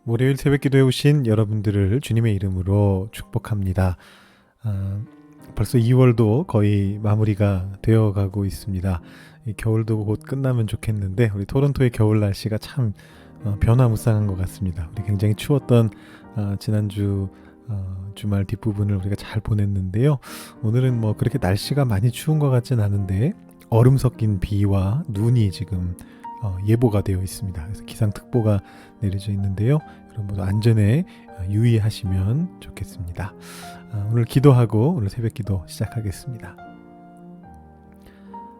월요일 새벽 기도에 오신 여러분들을 주님의 이름으로 축복합니다. 벌써 2월도 거의 마무리가 되어가고 있습니다. 이 겨울도 곧 끝나면 좋겠는데 우리 토론토의 겨울 날씨가 참 변화무쌍한 것 같습니다. 우리 굉장히 추웠던 지난주 주말 뒷부분을 우리가 잘 보냈는데요. 오늘은 뭐 그렇게 날씨가 많이 추운 것 같진 않은데 얼음 섞인 비와 눈이 지금 예보가 되어 있습니다. 그래서 기상특보가 내려져 있는데요. 여러분 모두 안전에 유의하시면 좋겠습니다. 오늘 기도하고 오늘 새벽 기도 시작하겠습니다.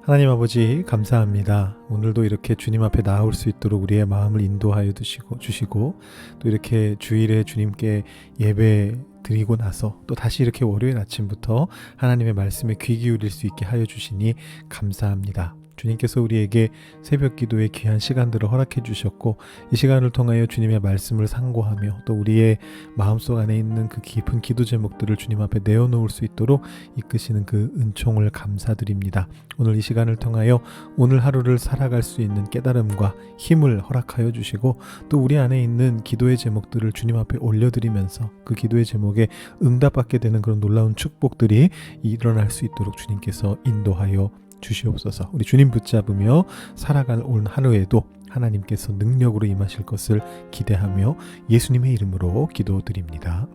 하나님 아버지 감사합니다. 오늘도 이렇게 주님 앞에 나올 수 있도록 우리의 마음을 인도하여 주시고 또 이렇게 주일에 주님께 예배 드리고 나서 또 다시 이렇게 월요일 아침부터 하나님의 말씀에 귀 기울일 수 있게 하여 주시니 감사합니다. 주님께서 우리에게 새벽 기도의 귀한 시간들을 허락해 주셨고 이 시간을 통하여 주님의 말씀을 상고하며 또 우리의 마음속 안에 있는 그 깊은 기도 제목들을 주님 앞에 내어놓을 수 있도록 이끄시는 그 은총을 감사드립니다. 오늘 이 시간을 통하여 오늘 하루를 살아갈 수 있는 깨달음과 힘을 허락하여 주시고 또 우리 안에 있는 기도의 제목들을 주님 앞에 올려드리면서 그 기도의 제목에 응답받게 되는 그런 놀라운 축복들이 일어날 수 있도록 주님께서 인도하여 주시옵소서. 우리 주님 붙잡으며 살아갈 올 하루에도 하나님께서 능력으로 임하실 것을 기대하며 예수님의 이름으로 기도드립니다.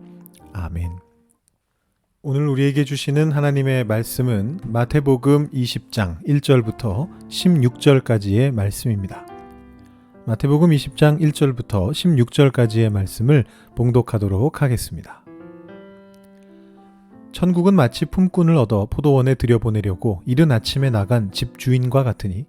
아멘. 오늘 우리에게 주시는 하나님의 말씀은 마태복음 20장 1절부터 16절까지의 말씀입니다. 마태복음 20장 1절부터 16절까지의 말씀을 봉독하도록 하겠습니다. 천국은 마치 품꾼을 얻어 포도원에 들여보내려고 이른 아침에 나간 집주인과 같으니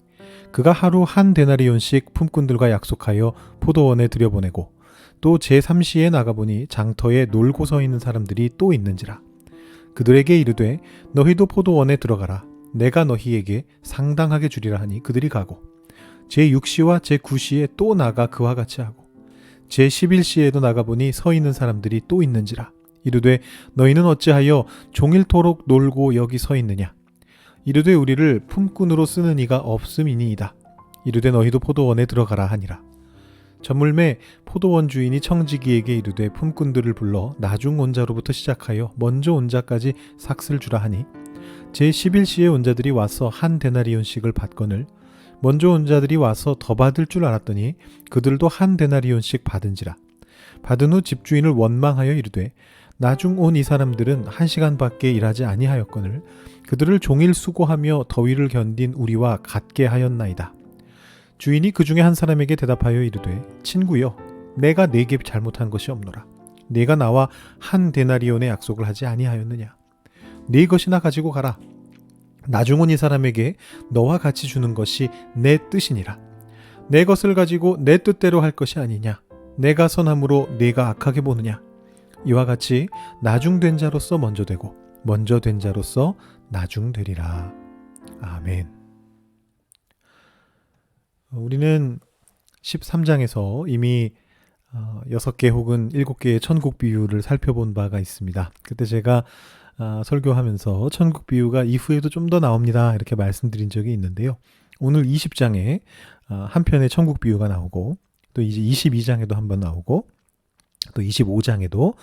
그가 하루 한 데나리온씩 품꾼들과 약속하여 포도원에 들여보내고 또 제3시에 나가보니 장터에 놀고 서 있는 사람들이 또 있는지라. 그들에게 이르되 너희도 포도원에 들어가라. 내가 너희에게 상당하게 주리라 하니 그들이 가고 제6시와 제9시에 또 나가 그와 같이 하고 제11시에도 나가보니 서 있는 사람들이 또 있는지라. 이르되 너희는 어찌하여 종일토록 놀고 여기 서 있느냐. 이르되 우리를 품꾼으로 쓰는 이가 없음이니이다. 이르되 너희도 포도원에 들어가라 하니라. 저물매 포도원 주인이 청지기에게 이르되 품꾼들을 불러 나중 온 자로부터 시작하여 먼저 온 자까지 삭슬 주라 하니 제11시에 온 자들이 와서 한 데나리온씩을 받거늘 먼저 온 자들이 와서 더 받을 줄 알았더니 그들도 한 데나리온씩 받은지라. 받은 후 집주인을 원망하여 이르되 나중 온 이 사람들은 1시간밖에 일하지 아니하였거늘 그들을 종일 수고하며 더위를 견딘 우리와 같게 하였나이다. 주인이 그 중에 한 사람에게 대답하여 이르되 친구여 내가 네게 잘못한 것이 없노라. 네가 나와 한 데나리온의 약속을 하지 아니하였느냐. 네 것이나 가지고 가라. 나중 온 이 사람에게 너와 같이 주는 것이 내 뜻이니라. 내 것을 가지고 내 뜻대로 할 것이 아니냐. 내가 선함으로 네가 악하게 보느냐. 이와 같이 나중된 자로서 먼저 되고 먼저 된 자로서 나중되리라. 아멘. 우리는 13장에서 이미 6개 혹은 7개의 천국 비유를 살펴본 바가 있습니다. 그때 제가 설교하면서 천국 비유가 이후에도 좀 더 나옵니다 이렇게 말씀드린 적이 있는데요. 오늘 20장에 한 편의 천국 비유가 나오고 또 이제 22장에도 한번 나오고 또 25장에도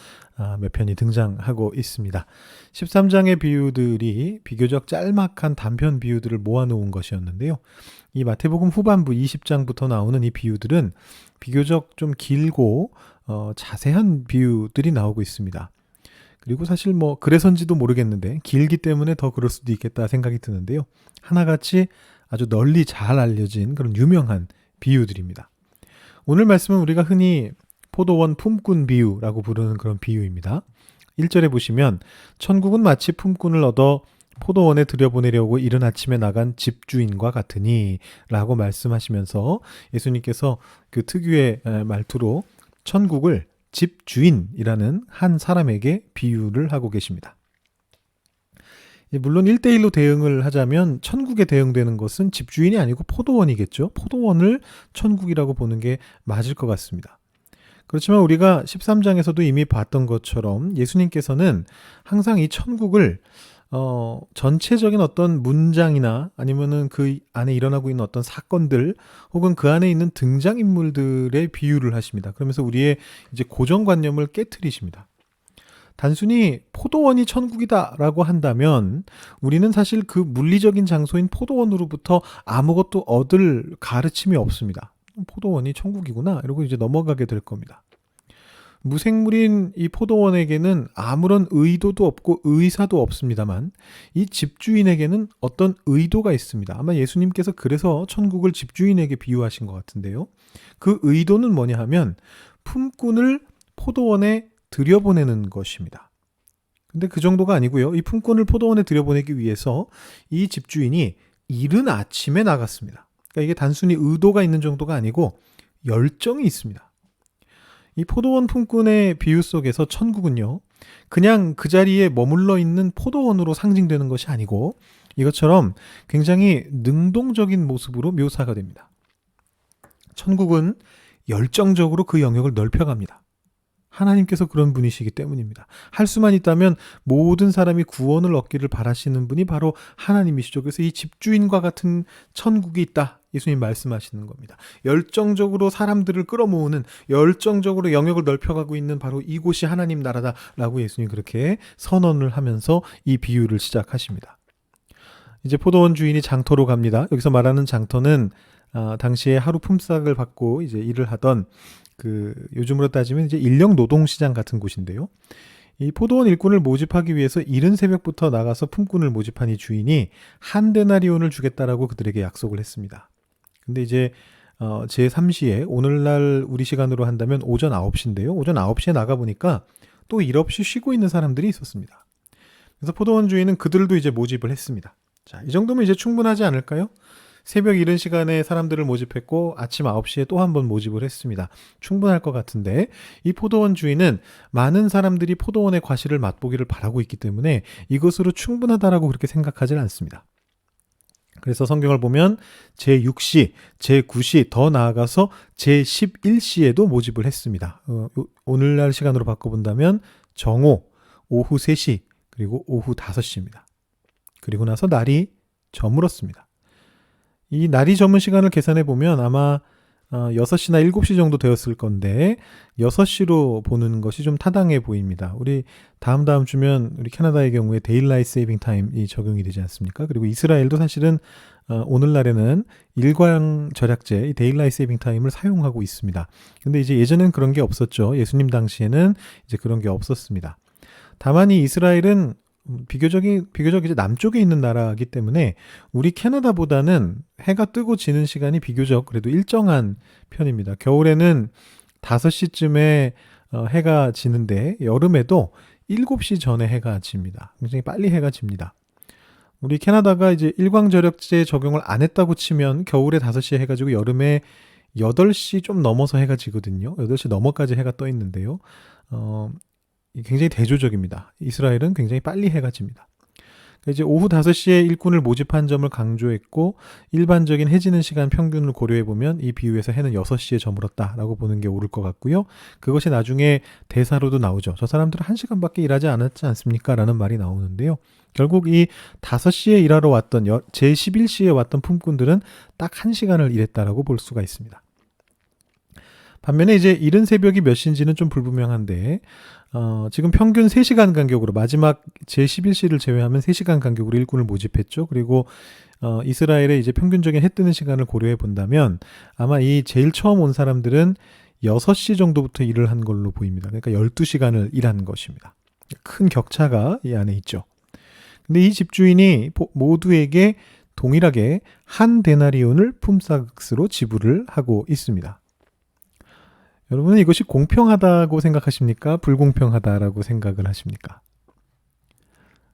몇 편이 등장하고 있습니다. 13장의 비유들이 비교적 짤막한 단편 비유들을 모아놓은 것이었는데요. 이 마태복음 후반부 20장부터 나오는 이 비유들은 비교적 좀 길고 자세한 비유들이 나오고 있습니다. 그리고 사실 뭐 그래서인지도 모르겠는데 길기 때문에 더 그럴 수도 있겠다 생각이 드는데요. 하나같이 아주 널리 잘 알려진 그런 유명한 비유들입니다. 오늘 말씀은 우리가 흔히 포도원 품꾼 비유라고 부르는 그런 비유입니다. 1절에 보시면 천국은 마치 품꾼을 얻어 포도원에 들여보내려고 이른 아침에 나간 집주인과 같으니 라고 말씀하시면서 예수님께서 그 특유의 말투로 천국을 집주인이라는 한 사람에게 비유를 하고 계십니다. 물론 1대1로 대응을 하자면 천국에 대응되는 것은 집주인이 아니고 포도원이겠죠. 포도원을 천국이라고 보는 게 맞을 것 같습니다. 그렇지만 우리가 13장에서도 이미 봤던 것처럼 예수님께서는 항상 이 천국을 전체적인 어떤 문장이나 아니면은 그 안에 일어나고 있는 어떤 사건들 혹은 그 안에 있는 등장인물들의 비유를 하십니다. 그러면서 우리의 이제 고정관념을 깨트리십니다. 단순히 포도원이 천국이다라고 한다면 우리는 사실 그 물리적인 장소인 포도원으로부터 아무것도 얻을 가르침이 없습니다. 포도원이 천국이구나 이러고 이제 넘어가게 될 겁니다. 무생물인 이 포도원에게는 아무런 의도도 없고 의사도 없습니다만 이 집주인에게는 어떤 의도가 있습니다. 아마 예수님께서 그래서 천국을 집주인에게 비유하신 것 같은데요. 그 의도는 뭐냐 하면 품꾼을 포도원에 들여보내는 것입니다. 근데 그 정도가 아니고요. 이 품꾼을 포도원에 들여보내기 위해서 이 집주인이 이른 아침에 나갔습니다. 그러니까 이게 단순히 의도가 있는 정도가 아니고 열정이 있습니다. 이 포도원 품꾼의 비유 속에서 천국은요, 그냥 그 자리에 머물러 있는 포도원으로 상징되는 것이 아니고 이것처럼 굉장히 능동적인 모습으로 묘사가 됩니다. 천국은 열정적으로 그 영역을 넓혀갑니다. 하나님께서 그런 분이시기 때문입니다. 할 수만 있다면 모든 사람이 구원을 얻기를 바라시는 분이 바로 하나님이시죠. 그래서 이 집주인과 같은 천국이 있다. 예수님 말씀하시는 겁니다. 열정적으로 사람들을 끌어모으는, 열정적으로 영역을 넓혀가고 있는 바로 이곳이 하나님 나라다라고 예수님 그렇게 선언을 하면서 이 비유를 시작하십니다. 이제 포도원 주인이 장터로 갑니다. 여기서 말하는 장터는 당시에 하루 품삯을 받고 이제 일을 하던 요즘으로 따지면 이제 인력 노동 시장 같은 곳인데요. 이 포도원 일꾼을 모집하기 위해서 이른 새벽부터 나가서 품꾼을 모집한 이 주인이 한 데나리온을 주겠다라고 그들에게 약속을 했습니다. 근데 이제 제3시에 오늘날 우리 시간으로 한다면 오전 9시인데요. 오전 9시에 나가보니까 또 일 없이 쉬고 있는 사람들이 있었습니다. 그래서 포도원 주인은 그들도 이제 모집을 했습니다. 자, 이 정도면 이제 충분하지 않을까요? 새벽 이른 시간에 사람들을 모집했고 아침 9시에 또 한 번 모집을 했습니다. 충분할 것 같은데 이 포도원 주인은 많은 사람들이 포도원의 과실을 맛보기를 바라고 있기 때문에 이것으로 충분하다라고 그렇게 생각하지는 않습니다. 그래서 성경을 보면 제6시, 제9시, 더 나아가서 제11시에도 모집을 했습니다. 오늘날 시간으로 바꿔본다면 정오, 오후 3시, 그리고 오후 5시입니다. 그리고 나서 날이 저물었습니다. 이 날이 저문 시간을 계산해 보면 아마 6시나 7시 정도 되었을 건데 6시로 보는 것이 좀 타당해 보입니다. 우리 다음 주면 우리 캐나다의 경우에 데일라이트 세이빙 타임이 적용이 되지 않습니까? 그리고 이스라엘도 사실은 오늘날에는 일광 절약제, 이 데일라이트 세이빙 타임을 사용하고 있습니다. 근데 이제 예전엔 그런 게 없었죠. 예수님 당시에는 이제 그런 게 없었습니다. 다만 이 이스라엘은 비교적 이제 남쪽에 있는 나라이기 때문에 우리 캐나다보다는 해가 뜨고 지는 시간이 비교적 그래도 일정한 편입니다. 겨울에는 5시쯤에 해가 지는데 여름에도 7시 전에 해가 집니다. 굉장히 빨리 해가 집니다. 우리 캐나다가 이제 일광절약제 적용을 안 했다고 치면 겨울에 5시에 해가 지고 여름에 8시 좀 넘어서 해가 지거든요. 8시 넘어까지 해가 떠 있는데요. 굉장히 대조적입니다. 이스라엘은 굉장히 빨리 해가 집니다. 이제 오후 5시에 일꾼을 모집한 점을 강조했고 일반적인 해지는 시간 평균을 고려해 보면 이 비유에서 해는 6시에 저물었다라고 보는 게 옳을 것 같고요. 그것이 나중에 대사로도 나오죠. 저 사람들은 1시간밖에 일하지 않았지 않습니까? 라는 말이 나오는데요. 결국 이 5시에 일하러 왔던 제11시에 왔던 품꾼들은 딱 1시간을 일했다라고 볼 수가 있습니다. 반면에 이제 이른 새벽이 몇 시인지는 좀 불분명한데 지금 평균 3시간 간격으로 마지막 제11시를 제외하면 3시간 간격으로 일꾼을 모집했죠. 그리고 이스라엘의 이제 평균적인 해 뜨는 시간을 고려해 본다면 아마 이 제일 처음 온 사람들은 6시 정도부터 일을 한 걸로 보입니다. 그러니까 12시간을 일한 것입니다. 큰 격차가 이 안에 있죠. 근데 이 집주인이 모두에게 동일하게 한 데나리온을 품삯으로 지불을 하고 있습니다. 여러분은 이것이 공평하다고 생각하십니까? 불공평하다라고 생각을 하십니까?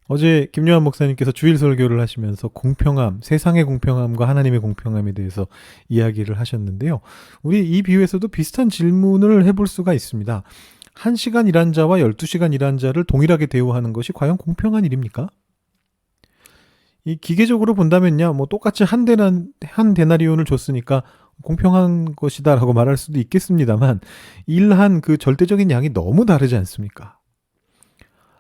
어제 김요한 목사님께서 주일 설교를 하시면서 공평함, 세상의 공평함과 하나님의 공평함에 대해서 이야기를 하셨는데요. 우리 이 비유에서도 비슷한 질문을 해볼 수가 있습니다. 1시간 일한 자와 12시간 일한 자를 동일하게 대우하는 것이 과연 공평한 일입니까? 이 기계적으로 본다면요, 똑같이 한 데나리온을 줬으니까 공평한 것이다라고 말할 수도 있겠습니다만 일한 그 절대적인 양이 너무 다르지 않습니까?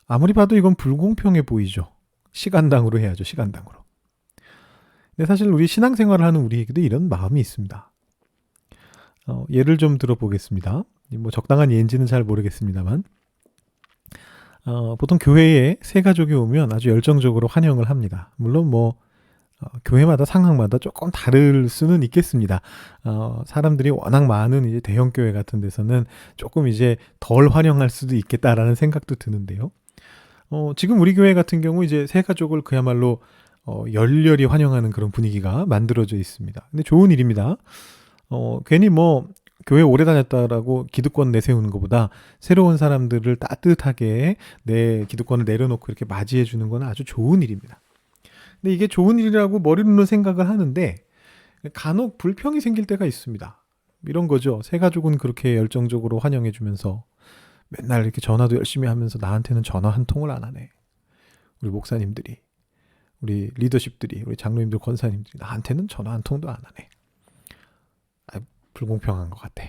아무리 봐도 이건 불공평해 보이죠. 시간당으로 해야죠. 시간당으로. 근데 사실 우리 신앙생활을 하는 우리에게도 이런 마음이 있습니다. 예를 좀 들어보겠습니다. 뭐 적당한 예인지는 잘 모르겠습니다만 보통 교회에 새 가족이 오면 아주 열정적으로 환영을 합니다. 물론 뭐 교회마다 상황마다 조금 다를 수는 있겠습니다. 사람들이 워낙 많은 이제 대형 교회 같은 데서는 조금 이제 덜 환영할 수도 있겠다라는 생각도 드는데요. 지금 우리 교회 같은 경우 이제 새 가족을 그야말로 열렬히 환영하는 그런 분위기가 만들어져 있습니다. 근데 좋은 일입니다. 괜히 뭐 교회 오래 다녔다라고 기득권 내세우는 것보다 새로운 사람들을 따뜻하게 내 기득권을 내려놓고 이렇게 맞이해 주는 건 아주 좋은 일입니다. 근데 이게 좋은 일이라고 머리로는 생각을 하는데 간혹 불평이 생길 때가 있습니다. 이런 거죠. 새 가족은 그렇게 열정적으로 환영해 주면서 맨날 이렇게 전화도 열심히 하면서 나한테는 전화 한 통을 안 하네. 우리 목사님들이, 우리 리더십들이, 우리 장로님들, 권사님들이 나한테는 전화 한 통도 안 하네. 불공평한 것 같아.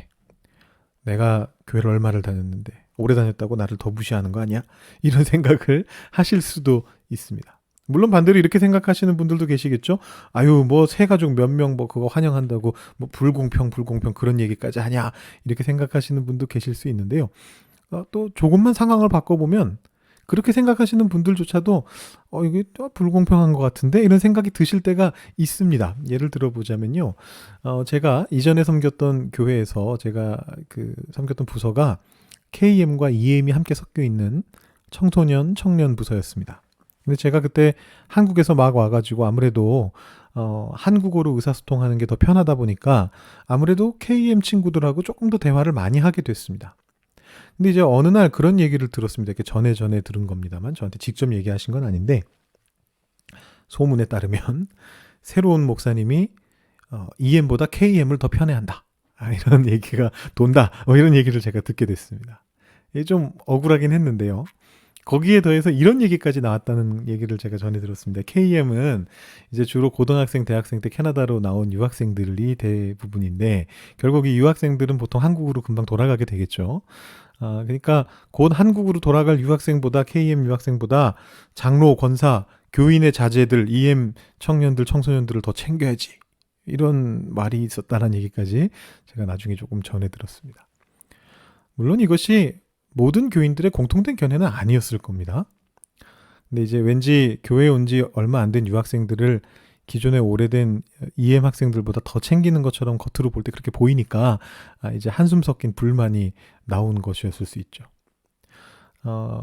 내가 교회를 얼마를 다녔는데 오래 다녔다고 나를 더 무시하는 거 아니야? 이런 생각을 하실 수도 있습니다. 물론 반대로 이렇게 생각하시는 분들도 계시겠죠. 아유 뭐 새 가족 몇 명 뭐 그거 환영한다고 뭐 불공평 그런 얘기까지 하냐 이렇게 생각하시는 분도 계실 수 있는데요. 또 조금만 상황을 바꿔보면 그렇게 생각하시는 분들조차도 이게 또 불공평한 것 같은데 이런 생각이 드실 때가 있습니다. 예를 들어보자면요. 제가 이전에 섬겼던 교회에서 제가 섬겼던 부서가 KM과 EM이 함께 섞여 있는 청소년 청년 부서였습니다. 근데 제가 그때 한국에서 막 와가지고 아무래도 한국어로 의사소통하는 게 더 편하다 보니까 아무래도 KM 친구들하고 조금 더 대화를 많이 하게 됐습니다. 근데 이제 어느 날 그런 얘기를 들었습니다. 이렇게 전에 들은 겁니다만 저한테 직접 얘기하신 건 아닌데 소문에 따르면 새로운 목사님이 EM보다 KM을 더 편애한다. 이런 얘기가 돈다. 이런 얘기를 제가 듣게 됐습니다. 이게 좀 억울하긴 했는데요. 거기에 더해서 이런 얘기까지 나왔다는 얘기를 제가 전해 들었습니다. KM은 이제 주로 고등학생, 대학생 때 캐나다로 나온 유학생들이 대부분인데 결국 이 유학생들은 보통 한국으로 금방 돌아가게 되겠죠. 그러니까 곧 한국으로 돌아갈 유학생보다 KM 유학생보다 장로, 권사, 교인의 자제들, EM 청년들, 청소년들을 더 챙겨야지. 이런 말이 있었다는 얘기까지 제가 나중에 조금 전해 들었습니다. 물론 이것이 모든 교인들의 공통된 견해는 아니었을 겁니다. 근데 이제 왠지 교회에 온 지 얼마 안 된 유학생들을 기존에 오래된 EM 학생들보다 더 챙기는 것처럼 겉으로 볼 때 그렇게 보이니까 이제 한숨 섞인 불만이 나온 것이었을 수 있죠.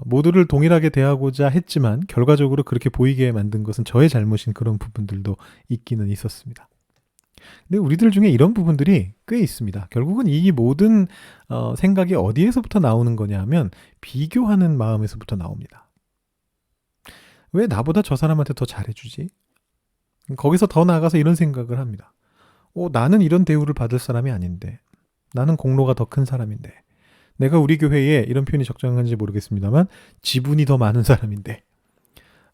모두를 동일하게 대하고자 했지만 결과적으로 그렇게 보이게 만든 것은 저의 잘못인 그런 부분들도 있기는 있었습니다. 근데 우리들 중에 이런 부분들이 꽤 있습니다. 결국은 이 모든 생각이 어디에서부터 나오는 거냐 하면 비교하는 마음에서부터 나옵니다. 왜 나보다 저 사람한테 더 잘해주지? 거기서 더 나아가서 이런 생각을 합니다. 나는 이런 대우를 받을 사람이 아닌데, 나는 공로가 더 큰 사람인데, 내가 우리 교회에 이런 표현이 적정한지 모르겠습니다만 지분이 더 많은 사람인데,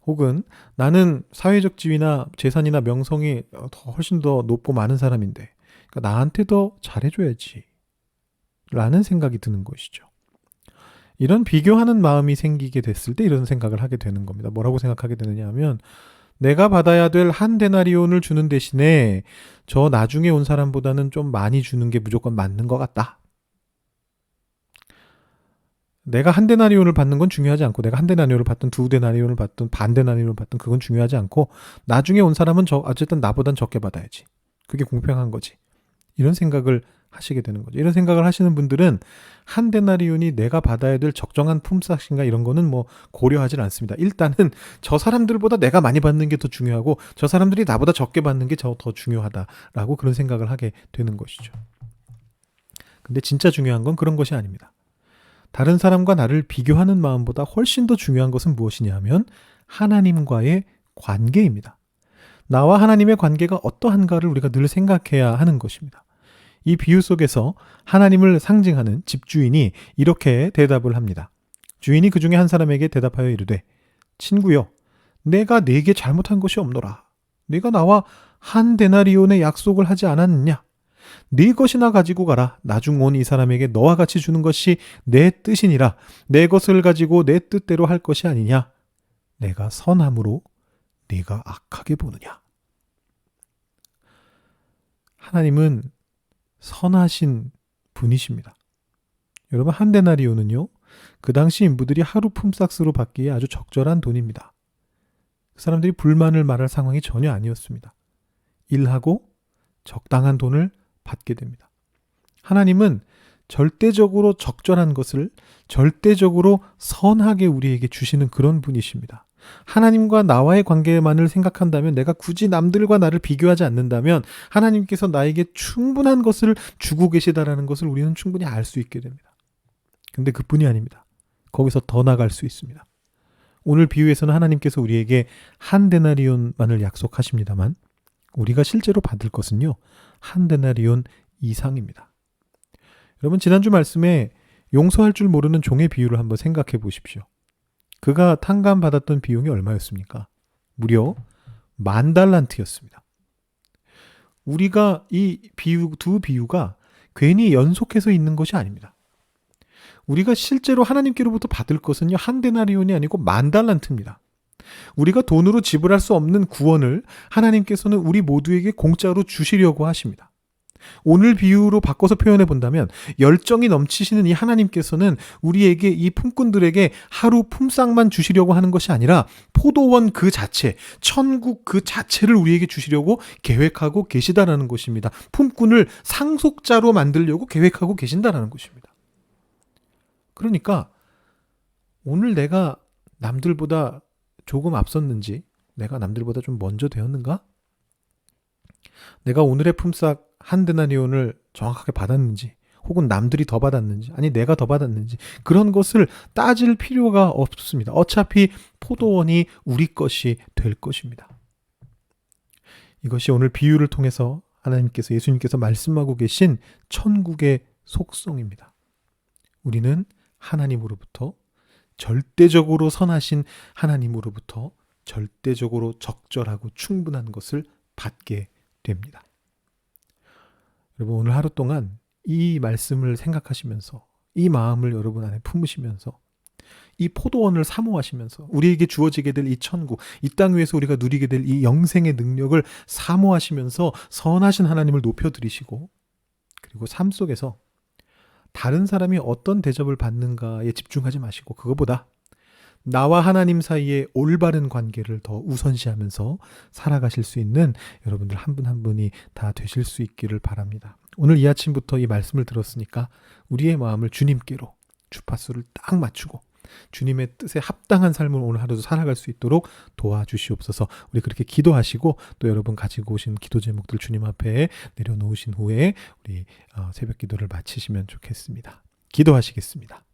혹은 나는 사회적 지위나 재산이나 명성이 훨씬 더 높고 많은 사람인데 그러니까 나한테 더 잘해줘야지 라는 생각이 드는 것이죠. 이런 비교하는 마음이 생기게 됐을 때 이런 생각을 하게 되는 겁니다. 뭐라고 생각하게 되느냐 하면 내가 받아야 될 한 데나리온을 주는 대신에 저 나중에 온 사람보다는 좀 많이 주는 게 무조건 맞는 것 같다. 내가 한 데나리온을 받는 건 중요하지 않고 내가 한 데나리온을 받든 두 데나리온을 받든 반 데나리온을 받든 그건 중요하지 않고 나중에 온 사람은 어쨌든 나보단 적게 받아야지. 그게 공평한 거지. 이런 생각을 하시게 되는 거죠. 이런 생각을 하시는 분들은 한 데나리온이 내가 받아야 될 적정한 품삯인가 이런 거는 뭐 고려하지 않습니다. 일단은 저 사람들보다 내가 많이 받는 게 더 중요하고 저 사람들이 나보다 적게 받는 게 더 중요하다라고 그런 생각을 하게 되는 것이죠. 근데 진짜 중요한 건 그런 것이 아닙니다. 다른 사람과 나를 비교하는 마음보다 훨씬 더 중요한 것은 무엇이냐 하면 하나님과의 관계입니다. 나와 하나님의 관계가 어떠한가를 우리가 늘 생각해야 하는 것입니다. 이 비유 속에서 하나님을 상징하는 집주인이 이렇게 대답을 합니다. 주인이 그 중에 한 사람에게 대답하여 이르되 친구여 내가 네게 잘못한 것이 없노라. 네가 나와 한 데나리온의 약속을 하지 않았느냐? 네 것이나 가지고 가라. 나중 온 이 사람에게 너와 같이 주는 것이 내 뜻이니라. 내 것을 가지고 내 뜻대로 할 것이 아니냐. 내가 선함으로 네가 악하게 보느냐? 하나님은 선하신 분이십니다. 여러분, 한 데나리온은요, 그 당시 인부들이 하루 품삯으로 받기에 아주 적절한 돈입니다. 그 사람들이 불만을 말할 상황이 전혀 아니었습니다. 일하고 적당한 돈을 받게 됩니다. 하나님은 절대적으로 적절한 것을 절대적으로 선하게 우리에게 주시는 그런 분이십니다. 하나님과 나와의 관계만을 생각한다면, 내가 굳이 남들과 나를 비교하지 않는다면 하나님께서 나에게 충분한 것을 주고 계시다라는 것을 우리는 충분히 알 수 있게 됩니다. 근데 그뿐이 아닙니다. 거기서 더 나갈 수 있습니다. 오늘 비유에서는 하나님께서 우리에게 한 데나리온만을 약속하십니다만, 우리가 실제로 받을 것은요, 한 데나리온 이상입니다. 여러분, 지난주 말씀에 용서할 줄 모르는 종의 비유를 한번 생각해 보십시오. 그가 탕감받았던 비용이 얼마였습니까? 무려 10,000달란트였습니다. 우리가 이 두 비유가 괜히 연속해서 있는 것이 아닙니다. 우리가 실제로 하나님께로부터 받을 것은요, 한 데나리온이 아니고 10,000달란트입니다. 우리가 돈으로 지불할 수 없는 구원을 하나님께서는 우리 모두에게 공짜로 주시려고 하십니다. 오늘 비유로 바꿔서 표현해 본다면, 열정이 넘치시는 이 하나님께서는 우리에게, 이 품꾼들에게 하루 품삯만 주시려고 하는 것이 아니라 포도원 그 자체, 천국 그 자체를 우리에게 주시려고 계획하고 계시다라는 것입니다. 품꾼을 상속자로 만들려고 계획하고 계신다라는 것입니다. 그러니까 오늘 내가 남들보다 조금 앞섰는지, 내가 남들보다 좀 먼저 되었는가? 내가 오늘의 품삯 한 데나리온을 정확하게 받았는지, 혹은 남들이 더 받았는지, 아니 내가 더 받았는지, 그런 것을 따질 필요가 없습니다. 어차피 포도원이 우리 것이 될 것입니다. 이것이 오늘 비유를 통해서 하나님께서, 예수님께서 말씀하고 계신 천국의 속성입니다. 우리는 하나님으로부터, 절대적으로 선하신 하나님으로부터 절대적으로 적절하고 충분한 것을 받게 됩니다. 여러분, 오늘 하루 동안 이 말씀을 생각하시면서, 이 마음을 여러분 안에 품으시면서, 이 포도원을 사모하시면서, 우리에게 주어지게 될 이 천국, 이 땅 위에서 우리가 누리게 될 이 영생의 능력을 사모하시면서 선하신 하나님을 높여드리시고, 그리고 삶 속에서 다른 사람이 어떤 대접을 받는가에 집중하지 마시고, 그거보다 나와 하나님 사이의 올바른 관계를 더 우선시하면서 살아가실 수 있는 여러분들 한 분 한 분이 다 되실 수 있기를 바랍니다. 오늘 이 아침부터 이 말씀을 들었으니까 우리의 마음을 주님께로 주파수를 딱 맞추고 주님의 뜻에 합당한 삶을 오늘 하루도 살아갈 수 있도록 도와주시옵소서. 우리 그렇게 기도하시고, 또 여러분 가지고 오신 기도 제목들 주님 앞에 내려놓으신 후에 우리 새벽 기도를 마치시면 좋겠습니다. 기도하시겠습니다.